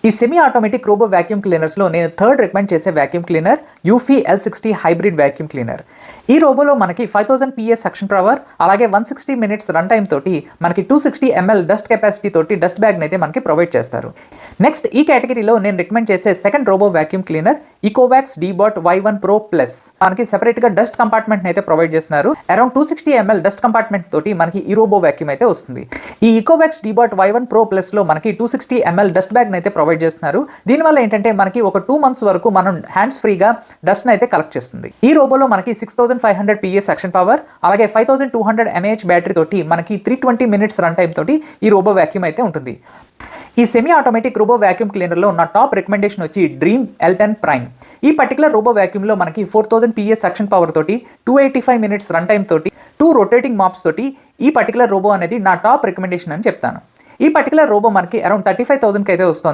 ఈ semi automatic robo vacuum క్లీనర్స్లో నేను థర్డ్ రికమెండ్ చేసే vacuum cleaner Eufy L60 hybrid vacuum cleaner. ఈ రోబోలో మనకి 5000 PA సక్షన్ పవర్, అలాగే 160 మినిట్స్ రన్ టైమ్ తోటి మనకి 260 ml డస్ట్ కెపాసిటీ తోటి డస్ట్ బ్యాగ్ని అయితే మనకి ప్రొవైడ్ చేస్తారు. నెక్స్ట్ ఈ కేటగిరీలో నేను రికమెండ్ చేసే second robo vacuum cleaner Ecovacs Deebot Y1 Pro Plus. మనకి సెపరేట్గా డస్ట్ కంపార్ట్మెంట్ అయితే ప్రొవైడ్ చేస్తున్నారు. అరౌండ్ 260 ml డస్ట్ కంపార్ట్మెంట్ తోటి మనకి ఈ రోబో వాక్యూమ్ అయితే వస్తుంది. ఈ ఈకోవాక్స్ డీబాట్ Y1 Pro Plus లో మనకి 260 ml డస్ట్ బ్యాగ్ అయితే ప్రొవైడ్ చేస్తున్నారు. దీనివల్ల ఏంటంటే మనకి ఒక 2 months వరకు మనం హ్యాండ్స్ ఫ్రీగా డస్ట్ అయితే కలెక్ట్ చేస్తుంది. ఈ రోబోలో మనకి 6500 PA సక్షన్ పవర్, అలాగే 5200 mAh బ్యాటరీ తోటి మనకి 320 మినిట్స్ రన్ టైమ్ తోటి ఈ రోబో వాక్యూమ్ అయితే ఉంటుంది. ఈ సెమీ ఆటోమేటిక్ రోబో వాక్యూమ్ క్లీనర్లో నా టాప్ రికమెండేషన్ వచ్చి డ్రీమ్ L10 ప్రైమ్. ఈ పర్టికులర్ రోబో వాక్యూమ్లో మనకి 4000 PA సక్షన్ పవర్ తోటి 285 మినిట్స్ రన్ టైమ్ తోటి 2 రొటేటింగ్ మాప్స్ తోటి ఈ పర్టికులర్ రోబో అనేది నా టాప్ రికమెండేషన్ అని చెప్తాను. ఈ పర్టికులర్ రోబో మనకి అరౌండ్ 35,000కి అయితే వస్తుంది.